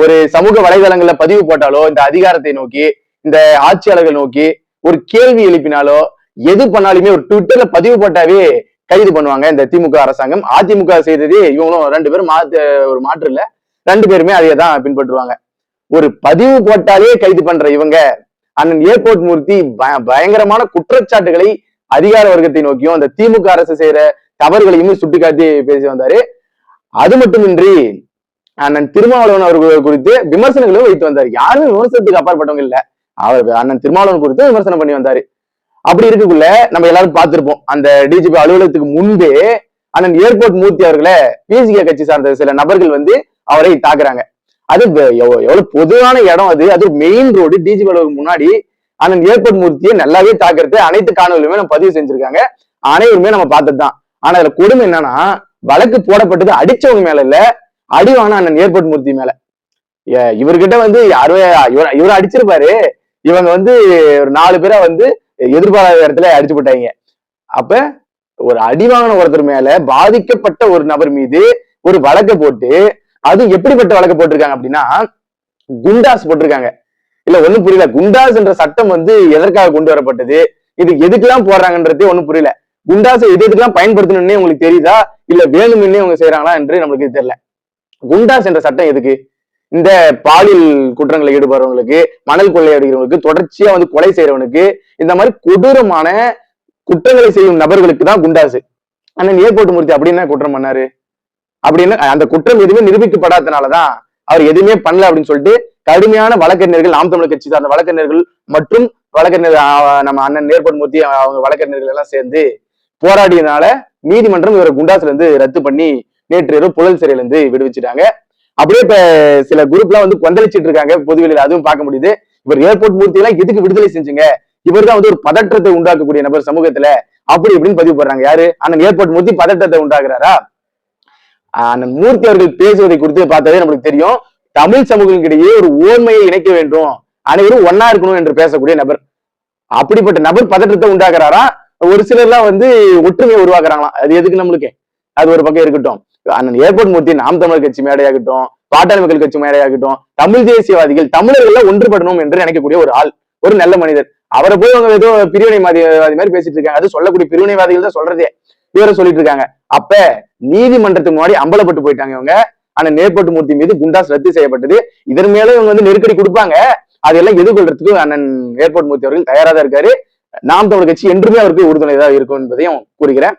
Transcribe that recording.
ஒரு சமூக வலைதளங்கள்ல பதிவு போட்டாலோ, இந்த அதிகாரத்தை நோக்கி, இந்த ஆட்சியாளர்கள் நோக்கி ஒரு கேள்வி எழுப்பினாலோ, எது பண்ணாலுமே ஒரு ட்விட்டர்ல பதிவு போட்டாவே கைது பண்ணுவாங்க இந்த திமுக அரசாங்கம். அதிமுக செய்தது இவங்களும் 2 பேரும் ஒரு மாற்று இல்ல, 2 பேருமே அதையே தான் பின்பற்றுவாங்க. ஒரு பதிவு போட்டாலே கைது பண்ற இவங்க அண்ணன் ஏர்போர்ட் மூர்த்தி பயங்கரமான குற்றச்சாட்டுகளை அதிகார வர்க்கத்தை நோக்கியும் அந்த திமுக அரசு செய்யற தவறுகளையுமே சுட்டிக்காட்டி பேசி வந்தாரு. அது மட்டுமின்றி அண்ணன் திருமாவளவன் அவர்கள் குறித்து விமர்சனங்களும் வைத்து வந்தார். யாரும் விமர்சனத்துக்கு அப்பாற்பட்டவங்க இல்ல, அவர் அண்ணன் திருமாவளவன் குறித்து விமர்சனம் பண்ணி வந்தாரு. அப்படி இருக்குள்ள நம்ம எல்லாரும் பார்த்திருப்போம், அந்த டிஜிபி அலுவலகத்துக்கு முன்பே அண்ணன் ஏர்போர்ட் மூர்த்தி அவர்களை பிசிக கட்சி சார்ந்த சில நபர்கள் வந்து அவரை தாக்குறாங்க. அது எவ்வளவு பொதுவான இடம், அது மெயின் ரோடு, டிஜிபி அலுவலகம் முன்னாடி அண்ணன் ஏர்போர்ட் மூர்த்தியை நல்லாவே தாக்குறது அனைத்து காணொலியுமே நம்ம பதிவு செஞ்சிருக்காங்க, அனைவருமே நம்ம பார்த்ததுதான். ஆனா அதுல கொடுமை என்னன்னா, வழக்கு போடப்பட்டது அடிச்சவங்க மேல இல்ல, அடிவான அண்ணன் ஏர்போர்ட் மூர்த்தி மேல. இவர்கிட்ட வந்து யாரும் இவரை அடிச்சிருப்பாரு, இவங்க வந்து ஒரு 4 பேரா வந்து எதிர்பாராத இடத்துல அடிச்சு போட்டாங்க. அப்ப ஒரு அடிவாங்கின ஒருத்தர் மேல பாதிக்கப்பட்ட ஒரு நபர் மீது ஒரு வழக்கை போட்டு, அது எப்படிப்பட்ட வழக்கு போட்டிருக்காங்க அப்படின்னா குண்டாஸ் போட்டிருக்காங்க. இல்ல ஒண்ணும் புரியல, குண்டாஸ் என்ற சட்டம் வந்து எதற்காக கொண்டு வரப்பட்டது, இது எதுக்கெல்லாம் போடுறாங்கன்றதே ஒண்ணும் புரியல. குண்டாசை எதுக்கெல்லாம் பயன்படுத்தணும்னே உங்களுக்கு தெரியுதா, இல்ல வேணும்னே அவங்க செய்யறாங்களா என்று நம்மளுக்கு தெரியல. குண்டாஸ் என்ற சட்டம் எதுக்கு? இந்த பாலியல் குற்றங்களை ஈடுபடுறவங்களுக்கு, மணல் கொள்ளையடிக்கிறவங்களுக்கு, தொடர்ச்சியா வந்து கொலை செய்யறவனுக்கு, இந்த மாதிரி கொடூரமான குற்றங்களை செய்யும் நபர்களுக்கு தான் குண்டாசு. அண்ணன் ஏர்போர்ட் மூர்த்தி அப்படின்னு குற்றம் பண்ணாரு அப்படின்னு அந்த குற்றம் எதுவுமே நிரூபிக்கப்படாதனாலதான் அவர் எதுவுமே பண்ணல அப்படின்னு சொல்லிட்டு கடுமையான வழக்கறிஞர்கள், நாம் தமிழர் கட்சி சார்ந்த வழக்கறிஞர்கள் மற்றும் வழக்கறிஞர் நம்ம அண்ணன் ஏர்போர்ட் மூர்த்தி அவங்க வழக்கறிஞர்கள் எல்லாம் சேர்ந்து போராடியதுனால நீதிமன்றம் இவரை குண்டாசுல இருந்து ரத்து பண்ணி நேற்று இரவு புழல் சிறையில இருந்து விடுவிச்சுட்டாங்க. அப்படியே இப்ப சில குரூப்லாம் வந்து கொந்தளிச்சிட்டு இருக்காங்க பொதுவெளியில, அதுவும் பார்க்க முடியுது. இவர் ஏர்போர்ட் மூர்த்தி எல்லாம் எதுக்கு விடுதலை செஞ்சுங்க, இவர் தான் வந்து ஒரு பதற்றத்தை உண்டாக்கக்கூடிய நபர் சமூகத்துல, அப்படி இப்படின்னு பதிவு போடுறாங்க. யாரு? அண்ணன் ஏர்போர்ட் மூர்த்தி பதற்றத்தை உண்டாக்குறாரா? அண்ணன் மூர்த்தி அவர்கள் பேசுவதை குறித்து பார்த்தாலே நம்மளுக்கு தெரியும், தமிழ் சமூகங்களுக்கிடையே ஒரு ஓர்மையை இணைக்க வேண்டும், அனைவரும் ஒன்னா இருக்கணும் என்று பேசக்கூடிய நபர். அப்படிப்பட்ட நபர் பதற்றத்தை உண்டாக்குறாரா? ஒரு சிலர்லாம் வந்து ஒற்றுமையை உருவாக்குறாங்களாம். அது எதுக்கு நம்மளுக்கு? அது ஒரு பக்கம் இருக்கட்டும். அண்ணன் ஏர்போர்ட் மூர்த்தி நாம் தமிழர் கட்சி மேடையாகட்டும், பாட்டாளி மக்கள் கட்சி மேடையாகட்டும், தமிழ் தேசியவாதிகள், தமிழர்கள் ஒன்றுபடணும் என்று நினைக்கக்கூடிய ஒரு ஆள், ஒரு நல்ல மனிதர். அவரை போய் அவங்க ஏதோ பிரிவினைவாதி மாதிரி பேசிட்டு இருக்காங்க. அது சொல்லக்கூடிய பிரிவினைவாதிகள் தான் சொல்றதே, இவரை சொல்லிட்டு இருக்காங்க. அப்ப நீதிமன்றத்துக்கு முன்னாடி அம்பலப்பட்டு போயிட்டாங்க இவங்க. ஆனா ஏர்போர்ட் மூர்த்தி மீது குண்டாஸ் ரத்து செய்யப்பட்டது. இதன் மேல இவங்க வந்து நெருக்கடி கொடுப்பாங்க, அதெல்லாம் எதிர்கொள்றதுக்கு அண்ணன் ஏர்போர்ட் மூர்த்தி அவர்கள் தயாரா தான் இருக்காரு. நாம் தமிழர் கட்சி என்றுமே அவருக்கு உறுதுணையாக இருக்கும் என்பதையும் கூறுகிறேன்.